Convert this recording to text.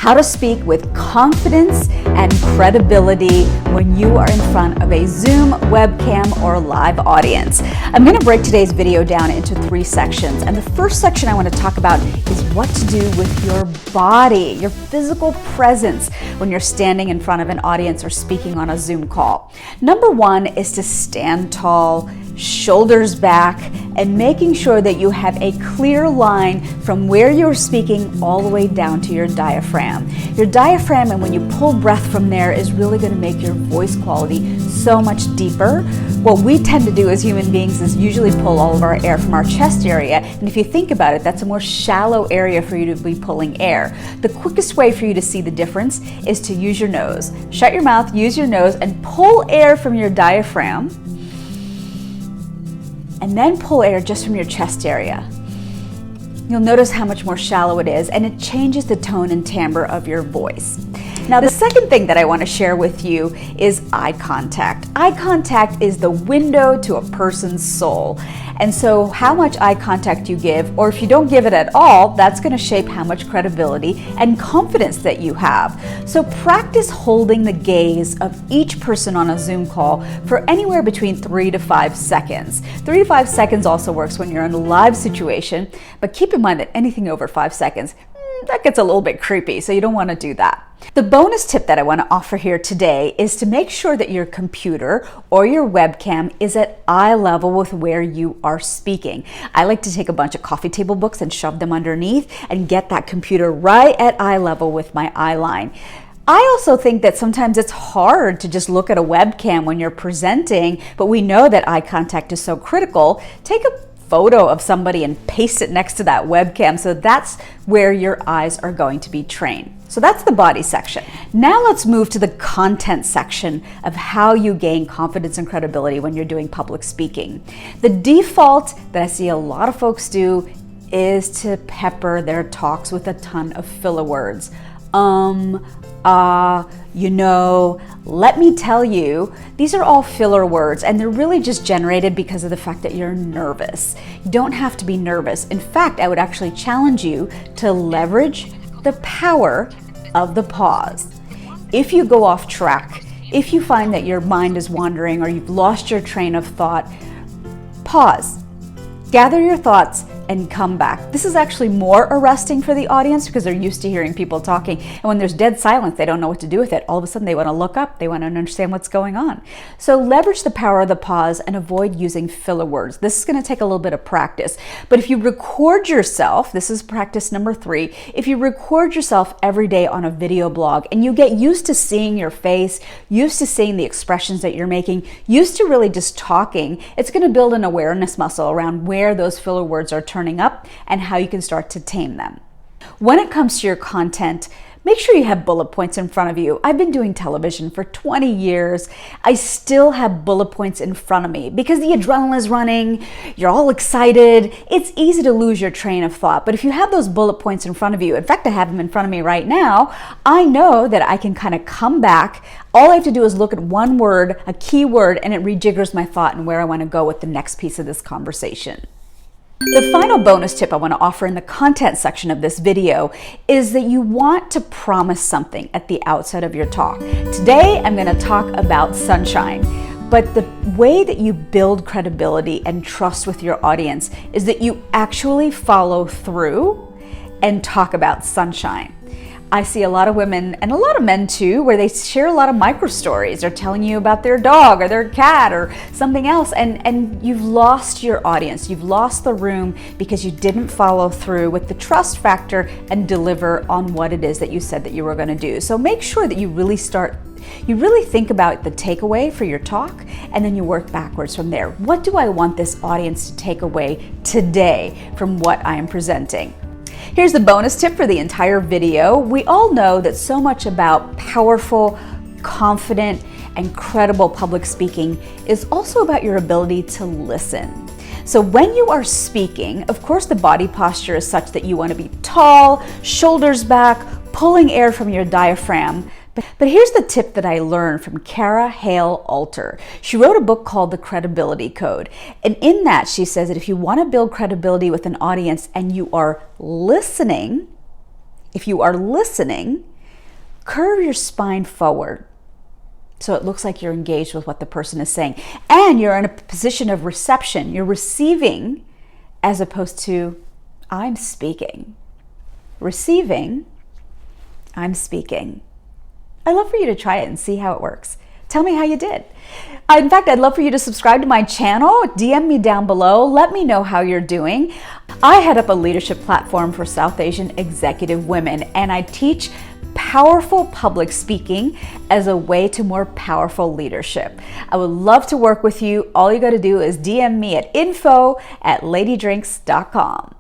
how to speak with confidence and credibility when you are in front of a Zoom, webcam, or live audience. I'm going to break today's video down into 3 sections. And the first section I want to talk about is what to do with your body, your physical presence when you're standing in front of an audience or speaking on a Zoom call. Number 1 is to stand tall, shoulders back, and making sure that you have a clear line from where you're speaking all the way down to your diaphragm. Your diaphragm, and when you pull breath from there, is really going to make your voice quality so much deeper. What we tend to do as human beings is usually pull all of our air from our chest area, and if you think about it, that's a more shallow area for you to be pulling air. The quickest way for you to see the difference is to use your nose. Shut your mouth, use your nose, and pull air from your diaphragm, and then pull air just from your chest area. You'll notice how much more shallow it is, and it changes the tone and timbre of your voice. Now, the second thing that I want to share with you is eye contact. Eye contact is the window to a person's soul. And so how much eye contact you give, or if you don't give it at all, that's going to shape how much credibility and confidence that you have. So practice holding the gaze of each person on a Zoom call for anywhere between 3 to 5 seconds. 3 to 5 seconds also works when you're in a live situation, but keep in mind that anything over 5 seconds, that gets a little bit creepy, so you don't want to do that. The bonus tip that I want to offer here today is to make sure that your computer or your webcam is at eye level with where you are speaking. I like to take a bunch of coffee table books and shove them underneath and get that computer right at eye level with my eye line. I also think that sometimes it's hard to just look at a webcam when you're presenting, but we know that eye contact is so critical. Take a photo of somebody and paste it next to that webcam, so that's where your eyes are going to be trained. So that's the body section. Now let's move to the content section of how you gain confidence and credibility when you're doing public speaking. The default that I see a lot of folks do is to pepper their talks with a ton of filler words. You know, let me tell you, these are all filler words, and they're really just generated because of the fact that you're nervous. You don't have to be nervous. In fact, I would actually challenge you to leverage the power of the pause. If you go off track, if you find that your mind is wandering or you've lost your train of thought, pause, gather your thoughts, and come back. This is actually more arresting for the audience because they're used to hearing people talking. And when there's dead silence, they don't know what to do with it. All of a sudden, they want to look up. They want to understand what's going on. So leverage the power of the pause and avoid using filler words. This is going to take a little bit of practice. But if you record yourself, this is practice number 3, if you record yourself every day on a video blog and you get used to seeing your face, used to seeing the expressions that you're making, used to really just talking, it's going to build an awareness muscle around where those filler words are turning up and how you can start to tame them. When it comes to your content, make sure you have bullet points in front of you. I've been doing television for 20 years. I still have bullet points in front of me because the adrenaline is running, you're all excited. It's easy to lose your train of thought. But if you have those bullet points in front of you, in fact, I have them in front of me right now, I know that I can kind of come back. All I have to do is look at one word, a key word, and it rejiggers my thought and where I want to go with the next piece of this conversation. The final bonus tip I want to offer in the content section of this video is that you want to promise something at the outset of your talk. Today, I'm going to talk about sunshine, but the way that you build credibility and trust with your audience is that you actually follow through and talk about sunshine. I see a lot of women and a lot of men too, where they share a lot of micro stories. They're telling you about their dog or their cat or something else, and you've lost your audience. You've lost the room because you didn't follow through with the trust factor and deliver on what it is that you said that you were going to do. So make sure that you really think about the takeaway for your talk, and then you work backwards from there. What do I want this audience to take away today from what I am presenting? Here's the bonus tip for the entire video. We all know that so much about powerful, confident, and credible public speaking is also about your ability to listen. So when you are speaking, of course, the body posture is such that you want to be tall, shoulders back, pulling air from your diaphragm. But here's the tip that I learned from Cara Hale Alter. She wrote a book called The Credibility Code. And in that, she says that if you want to build credibility with an audience and you are listening, if you are listening, Curve your spine forward so it looks like you're engaged with what the person is saying. And you're in a position of reception. You're receiving as opposed to I'm speaking. Receiving, I'm speaking. I'd love for you to try it and see how it works. Tell me how you did. In fact, I'd love for you to subscribe to my channel. DM me down below. Let me know how you're doing. I head up a leadership platform for South Asian executive women, and I teach powerful public speaking as a way to more powerful leadership. I would love to work with you. All you got to do is DM me at info@ladydrinks.com.